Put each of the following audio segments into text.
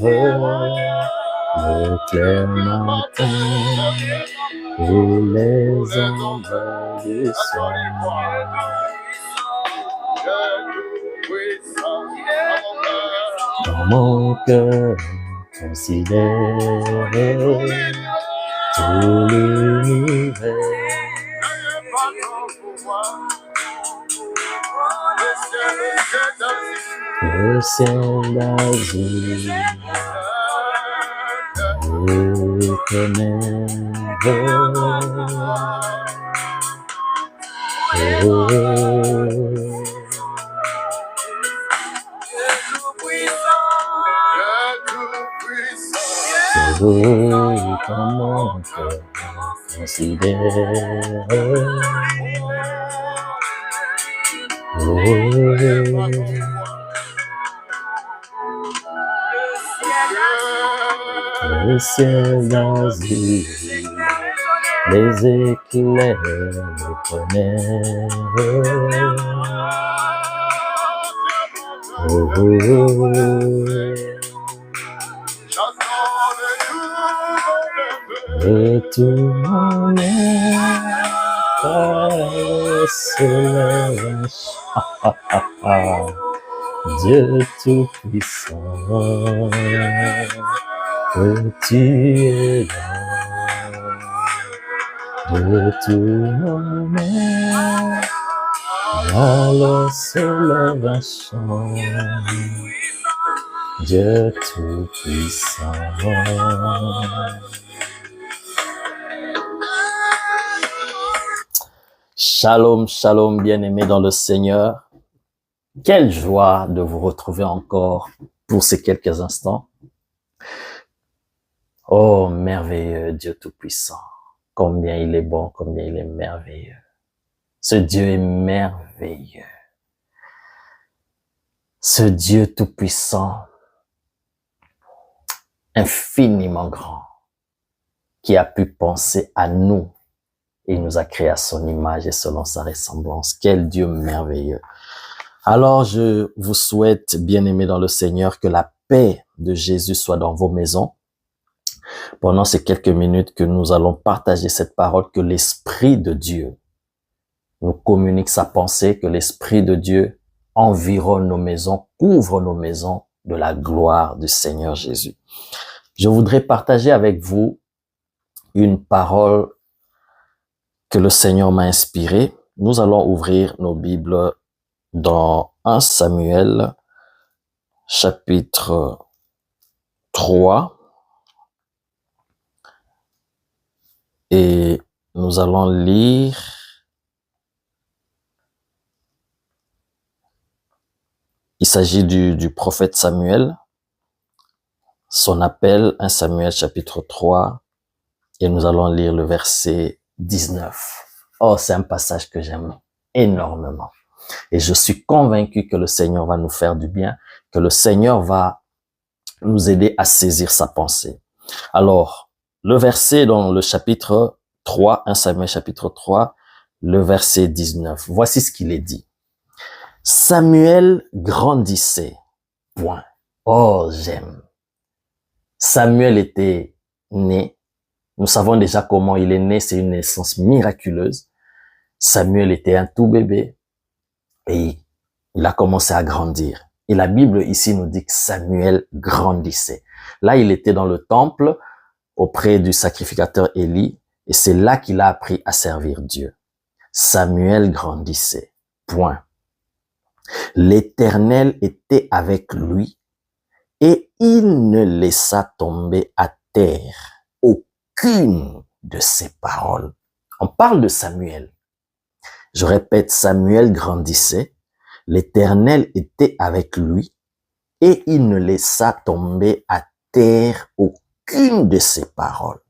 le clair matin et les ombres du soir. Dans mon cœur, considère tout l'univers. Le ciel d'azur et dans mon cœur, considère le ciel d'azur, les éclairs, le tonnerre. Et tout mon être se lève. Dieu Tout-Puissant, que tu es là. De tout mon être, alors se lève un chant. Dieu Tout-Puissant. Shalom, shalom, bien-aimés dans le Seigneur. Quelle joie de vous retrouver encore pour ces quelques instants. Oh, merveilleux Dieu Tout-Puissant. Combien il est bon, combien il est merveilleux. Ce Dieu est merveilleux. Ce Dieu Tout-Puissant, infiniment grand, qui a pu penser à nous et nous a créés à son image et selon sa ressemblance. Quel Dieu merveilleux. Alors, je vous souhaite, bien-aimés dans le Seigneur, que la paix de Jésus soit dans vos maisons. Pendant ces quelques minutes que nous allons partager cette parole, que l'Esprit de Dieu nous communique sa pensée, que l'Esprit de Dieu environne nos maisons, couvre nos maisons de la gloire du Seigneur Jésus. Je voudrais partager avec vous une parole que le Seigneur m'a inspirée. Nous allons ouvrir nos Bibles dans 1 Samuel, chapitre 3. Et nous allons lire il s'agit du prophète Samuel, son appel, 1 Samuel chapitre 3, et nous allons lire le verset 19. Oh, c'est un passage que j'aime énormément. Et je suis convaincu que le Seigneur va nous faire du bien, que le Seigneur va nous aider à saisir sa pensée. Alors, le verset dans le chapitre 3, 1 Samuel chapitre 3, le verset 19. Voici ce qu'il est dit. Samuel grandissait. Point. Oh, j'aime. Samuel était né. Nous savons déjà comment il est né. C'est une naissance miraculeuse. Samuel était un tout bébé et il a commencé à grandir. Et la Bible ici nous dit que Samuel grandissait. Là, il était dans le temple auprès du sacrificateur Élie et c'est là qu'il a appris à servir Dieu. Samuel grandissait. Point. L'Éternel était avec lui et il ne laissa tomber à terre aucune de ses paroles. On parle de Samuel. Je répète, Samuel grandissait, l'Éternel était avec lui et il ne laissa tomber à terre aucune de ses paroles.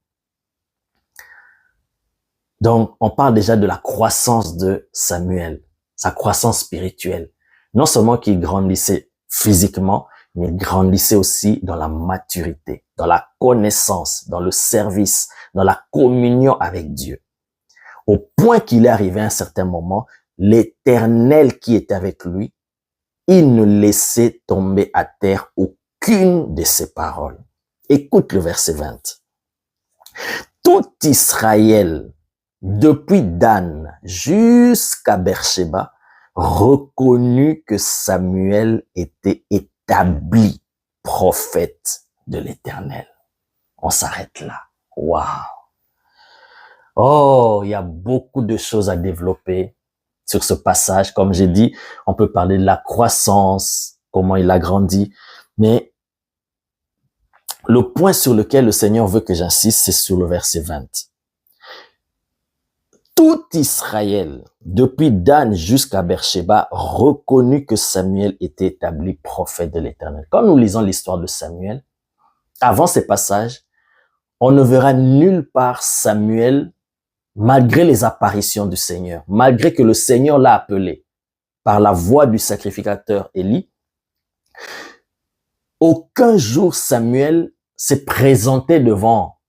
Donc, on parle déjà de la croissance de Samuel, sa croissance spirituelle. Non seulement qu'il grandissait physiquement, mais il grandissait aussi dans la maturité, dans la connaissance, dans le service, dans la communion avec Dieu. Au point qu'il est arrivé à un certain moment, l'Éternel qui était avec lui, il ne laissait tomber à terre aucune aucune de ces paroles. Écoute le verset 20. Tout Israël, depuis Dan jusqu'à Beersheba, reconnut que Samuel était établi prophète de l'Éternel. On s'arrête là. Waouh! Oh, il y a beaucoup de choses à développer sur ce passage. Comme j'ai dit, on peut parler de la croissance, comment il a grandi, mais le point sur lequel le Seigneur veut que j'insiste, c'est sur le verset 20. Tout Israël, depuis Dan jusqu'à Beersheba, reconnut que Samuel était établi prophète de l'Éternel. Quand nous lisons l'histoire de Samuel, avant ces passages, on ne verra nulle part Samuel, malgré les apparitions du Seigneur, malgré que le Seigneur l'a appelé par la voix du sacrificateur Élie. Aucun jour Samuel s'est présenté devant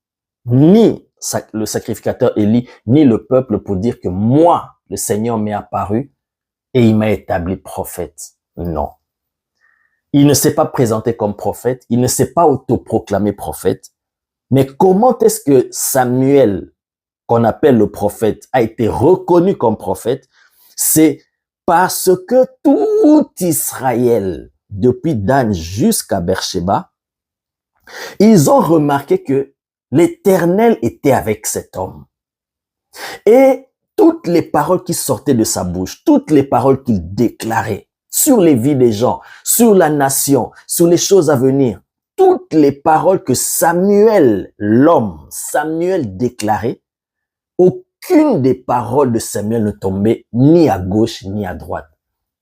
ni le sacrificateur Élie, ni le peuple pour dire que moi, le Seigneur m'est apparu et il m'a établi prophète. Non. Il ne s'est pas présenté comme prophète, il ne s'est pas autoproclamé prophète. Mais comment est-ce que Samuel, qu'on appelle le prophète, a été reconnu comme prophète? C'est parce que tout Israël, depuis Dan jusqu'à Beersheba, ils ont remarqué que l'Éternel était avec cet homme. Et toutes les paroles qui sortaient de sa bouche, toutes les paroles qu'il déclarait sur les vies des gens, sur la nation, sur les choses à venir, toutes les paroles que Samuel, l'homme, Samuel déclarait, aucune des paroles de Samuel ne tombait ni à gauche ni à droite.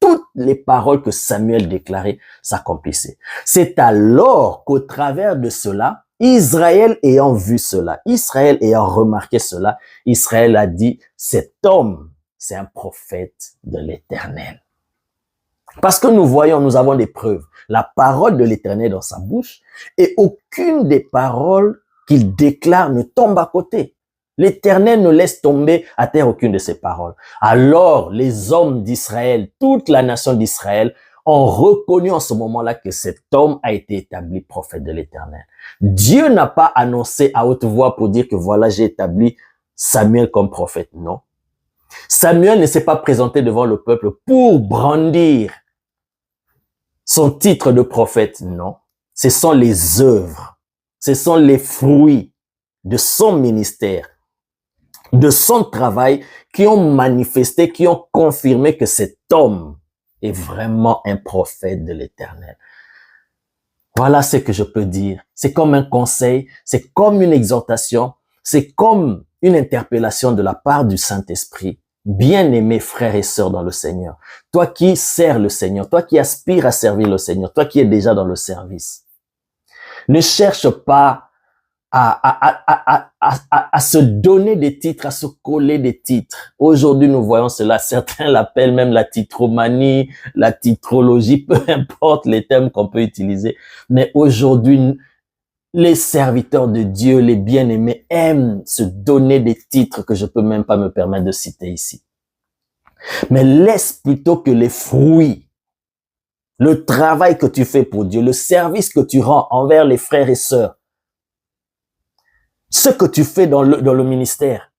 Toutes les paroles que Samuel déclarait s'accomplissaient. C'est alors qu'au travers de cela, Israël ayant vu cela, Israël ayant remarqué cela, Israël a dit, cet homme, c'est un prophète de l'Éternel. Parce que nous voyons, nous avons des preuves. La parole de l'Éternel dans sa bouche et aucune des paroles qu'il déclare ne tombe à côté. L'Éternel ne laisse tomber à terre aucune de ses paroles. Alors, les hommes d'Israël, toute la nation d'Israël, ont reconnu en ce moment-là que cet homme a été établi prophète de l'Éternel. Dieu n'a pas annoncé à haute voix pour dire que voilà, j'ai établi Samuel comme prophète. Non. Samuel ne s'est pas présenté devant le peuple pour brandir son titre de prophète. Non. Ce sont les œuvres, ce sont les fruits de son ministère, de son travail qui ont manifesté, qui ont confirmé que cet homme est vraiment un prophète de l'Éternel. Voilà ce que je peux dire. C'est comme un conseil, c'est comme une exhortation, c'est comme une interpellation de la part du Saint-Esprit. Bien-aimés frères et sœurs dans le Seigneur, toi qui sers le Seigneur, toi qui aspires à servir le Seigneur, toi qui es déjà dans le service, ne cherche pas à se donner des titres, à se coller des titres. Aujourd'hui, nous voyons cela. Certains l'appellent même la titromanie, la titrologie, peu importe les termes qu'on peut utiliser. Mais aujourd'hui, les serviteurs de Dieu, les bien-aimés, aiment se donner des titres que je peux même pas me permettre de citer ici. Mais laisse plutôt que les fruits, le travail que tu fais pour Dieu, le service que tu rends envers les frères et sœurs, ce que tu fais dans le ministère,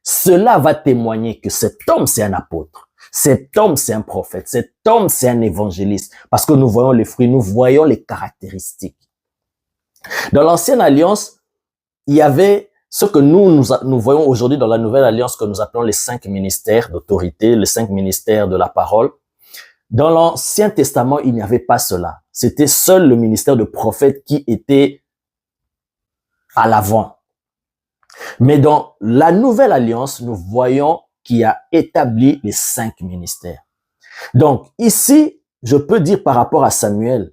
cela va témoigner que cet homme, c'est un apôtre. Cet homme, c'est un prophète. Cet homme, c'est un évangéliste. Parce que nous voyons les fruits, nous voyons les caractéristiques. Dans l'ancienne alliance, il y avait ce que nous voyons aujourd'hui dans la nouvelle alliance que nous appelons les 5 ministères d'autorité, les 5 ministères de la parole. Dans l'Ancien Testament, il n'y avait pas cela. C'était seul le ministère de prophète qui était à l'avant. Mais dans la nouvelle alliance, nous voyons qu'il a établi les 5 ministères. Donc ici, je peux dire par rapport à Samuel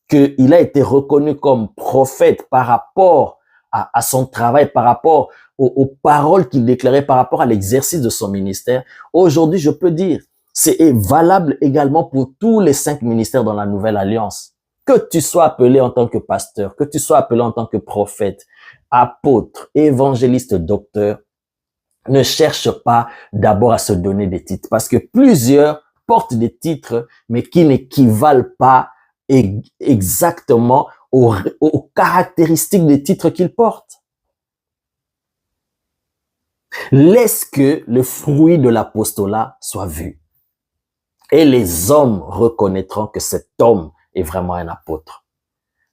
qu'il a été reconnu comme prophète par rapport à son travail, par rapport aux paroles qu'il déclarait, par rapport à l'exercice de son ministère. Aujourd'hui, je peux dire, c'est valable également pour tous les 5 ministères dans la nouvelle alliance. Que tu sois appelé en tant que pasteur, que tu sois appelé en tant que prophète, apôtre, évangéliste, docteur, ne cherche pas d'abord à se donner des titres parce que plusieurs portent des titres mais qui n'équivalent pas exactement aux caractéristiques des titres qu'ils portent. Laisse que le fruit de l'apostolat soit vu. Et les hommes reconnaîtront que cet homme est vraiment un apôtre.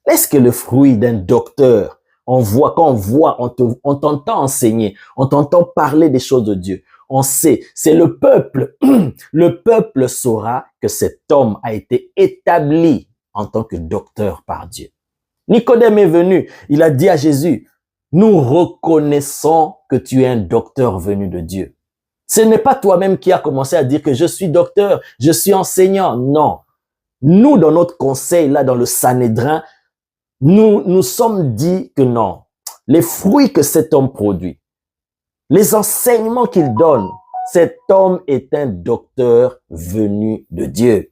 Laisse que le fruit d'un docteur, on t'entend enseigner, on t'entend parler des choses de Dieu. On sait, c'est le peuple. Le peuple saura que cet homme a été établi en tant que docteur par Dieu. Nicodème est venu, il a dit à Jésus, nous reconnaissons que tu es un docteur venu de Dieu. Ce n'est pas toi-même qui as commencé à dire que je suis docteur, je suis enseignant. Non. Nous, dans notre conseil, là, dans le Sanhédrin, nous sommes dit que non. Les fruits que cet homme produit, les enseignements qu'il donne, cet homme est un docteur venu de Dieu.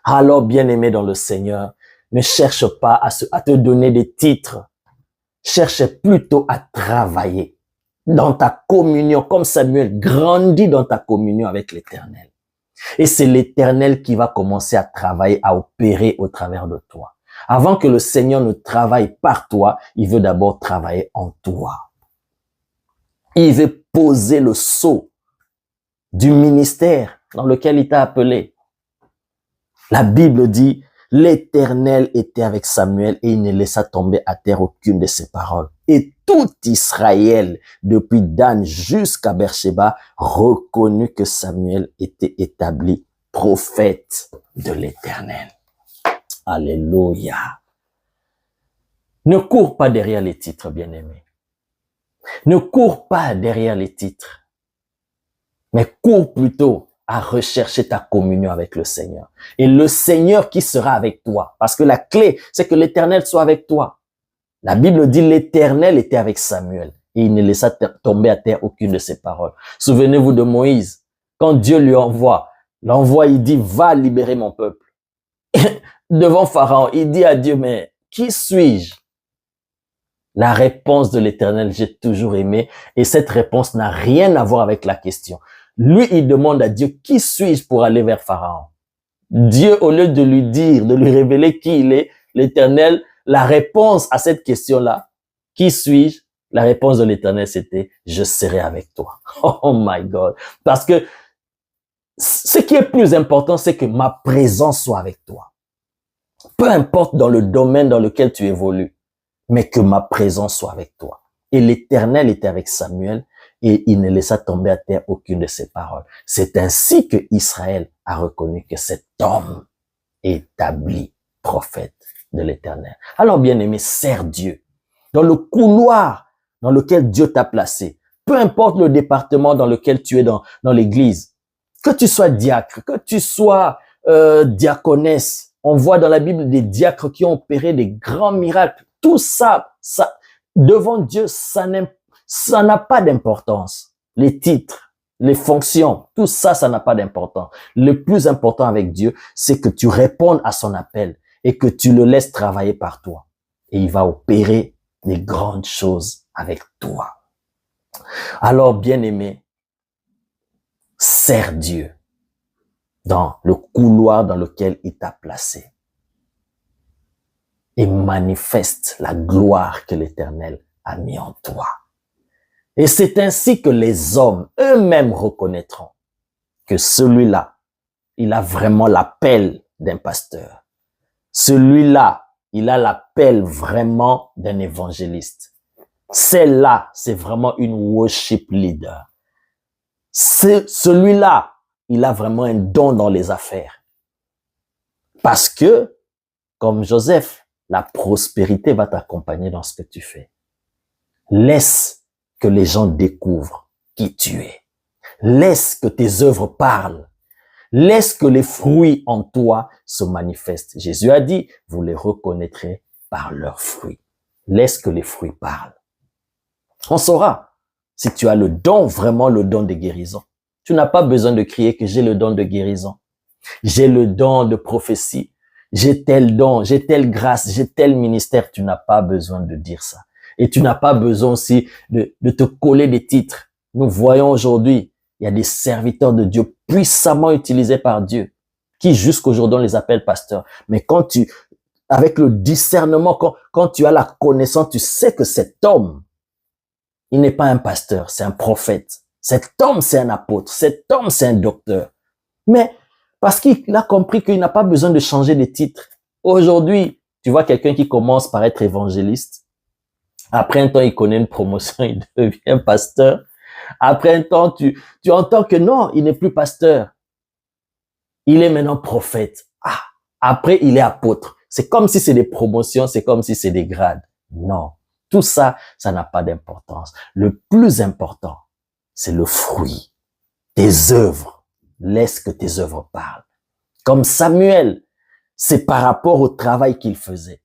Alors, bien-aimé dans le Seigneur, ne cherche pas à te donner des titres. Cherche plutôt à travailler dans ta communion, comme Samuel, grandis dans ta communion avec l'Éternel. Et c'est l'Éternel qui va commencer à travailler, à opérer au travers de toi. Avant que le Seigneur ne travaille par toi, il veut d'abord travailler en toi. Il veut poser le sceau du ministère dans lequel il t'a appelé. La Bible dit, l'Éternel était avec Samuel et il ne laissa tomber à terre aucune de ses paroles. Et tout Israël, depuis Dan jusqu'à Beersheba, reconnut que Samuel était établi prophète de l'Éternel. Alléluia. Ne cours pas derrière les titres, bien-aimés. Ne cours pas derrière les titres, mais cours plutôt à rechercher ta communion avec le Seigneur. Et le Seigneur qui sera avec toi. Parce que la clé, c'est que l'Éternel soit avec toi. La Bible dit l'Éternel était avec Samuel et il ne laissa tomber à terre aucune de ses paroles. Souvenez-vous de Moïse. Quand Dieu lui l'envoie, il dit, va libérer mon peuple. Devant Pharaon, il dit à Dieu, mais qui suis-je? La réponse de l'Éternel, j'ai toujours aimé, et cette réponse n'a rien à voir avec la question. Lui, il demande à Dieu, qui suis-je pour aller vers Pharaon? Dieu, au lieu de lui dire, de lui révéler qui il est, l'Éternel, la réponse à cette question-là, qui suis-je? La réponse de l'Éternel, c'était, je serai avec toi. Oh my God. Parce que ce qui est plus important, c'est que ma présence soit avec toi. Peu importe dans le domaine dans lequel tu évolues, mais que ma présence soit avec toi. Et l'Éternel était avec Samuel et il ne laissa tomber à terre aucune de ses paroles. C'est ainsi que Israël a reconnu que cet homme est établi prophète de l'Éternel. Alors, bien-aimé, sers Dieu. Dans le couloir dans lequel Dieu t'a placé, peu importe le département dans lequel tu es dans l'église, que tu sois diacre, que tu sois diaconesse, on voit dans la Bible des diacres qui ont opéré des grands miracles. Tout ça, devant Dieu, ça n'a pas d'importance. Les titres, les fonctions, tout ça, ça n'a pas d'importance. Le plus important avec Dieu, c'est que tu répondes à son appel et que tu le laisses travailler par toi. Et il va opérer des grandes choses avec toi. Alors, bien-aimé, sers Dieu dans le couloir dans lequel il t'a placé et manifeste la gloire que l'Éternel a mis en toi. Et c'est ainsi que les hommes eux-mêmes reconnaîtront que celui-là, il a vraiment l'appel d'un pasteur. Celui-là, il a l'appel vraiment d'un évangéliste. Celle-là, c'est vraiment une worship leader. Celui-là, il a vraiment un don dans les affaires. Parce que, comme Joseph, la prospérité va t'accompagner dans ce que tu fais. Laisse que les gens découvrent qui tu es. Laisse que tes œuvres parlent. Laisse que les fruits en toi se manifestent. Jésus a dit, vous les reconnaîtrez par leurs fruits. Laisse que les fruits parlent. On saura si tu as le don, vraiment le don de guérison. Tu n'as pas besoin de crier que j'ai le don de guérison. J'ai le don de prophétie. J'ai tel don, j'ai telle grâce, j'ai tel ministère. Tu n'as pas besoin de dire ça. Et tu n'as pas besoin aussi de te coller des titres. Nous voyons aujourd'hui, il y a des serviteurs de Dieu puissamment utilisés par Dieu, qui jusqu'aujourd'hui on les appelle pasteurs. Mais quand avec le discernement, quand tu as la connaissance, tu sais que cet homme, il n'est pas un pasteur, c'est un prophète. Cet homme, c'est un apôtre. Cet homme, c'est un docteur. Mais parce qu'il a compris qu'il n'a pas besoin de changer de titre. Aujourd'hui, tu vois quelqu'un qui commence par être évangéliste. Après un temps, il connaît une promotion, il devient pasteur. Après un temps, tu entends que non, il n'est plus pasteur. Il est maintenant prophète. Ah, après, il est apôtre. C'est comme si c'est des promotions, c'est comme si c'est des grades. Non. Tout ça, ça n'a pas d'importance. Le plus important, c'est le fruit. Tes œuvres. Laisse que tes œuvres parlent. Comme Samuel, c'est par rapport au travail qu'il faisait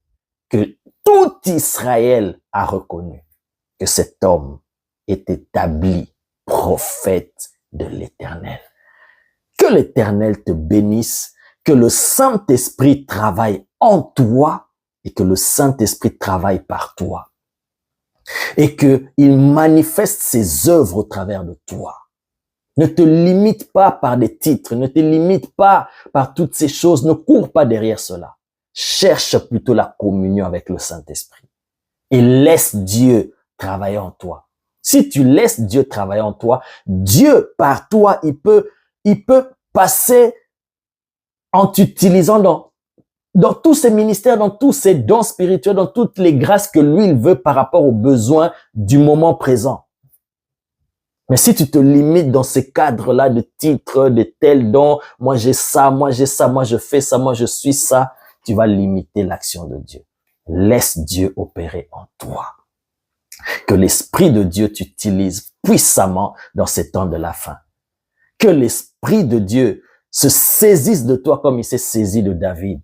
que tout Israël a reconnu que cet homme est établi prophète de l'Éternel. Que l'Éternel te bénisse, que le Saint-Esprit travaille en toi et que le Saint-Esprit travaille par toi. Et qu'il manifeste ses œuvres au travers de toi. Ne te limite pas par des titres, ne te limite pas par toutes ces choses, ne cours pas derrière cela. Cherche plutôt la communion avec le Saint-Esprit et laisse Dieu travailler en toi. Si tu laisses Dieu travailler en toi, Dieu par toi, il peut passer en t'utilisant dans tous ses ministères, dans tous ses dons spirituels, dans toutes les grâces que lui, il veut par rapport aux besoins du moment présent. Mais si tu te limites dans ces cadres-là de titres, de tels dons, moi j'ai ça, moi j'ai ça, moi je fais ça, moi je suis ça, tu vas limiter l'action de Dieu. Laisse Dieu opérer en toi. Que l'Esprit de Dieu t'utilise puissamment dans ces temps de la fin. Que l'Esprit de Dieu se saisisse de toi comme il s'est saisi de David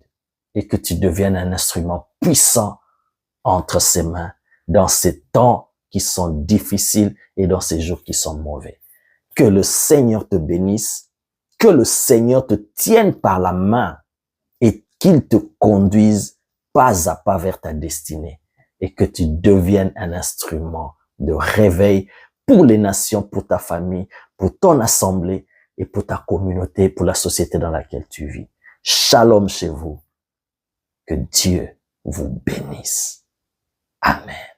et que tu deviennes un instrument puissant entre ses mains dans ces temps qui sont difficiles et dans ces jours qui sont mauvais. Que le Seigneur te bénisse, que le Seigneur te tienne par la main et qu'il te conduise pas à pas vers ta destinée et que tu deviennes un instrument de réveil pour les nations, pour ta famille, pour ton assemblée et pour ta communauté, pour la société dans laquelle tu vis. Shalom chez vous. Que Dieu vous bénisse. Amen.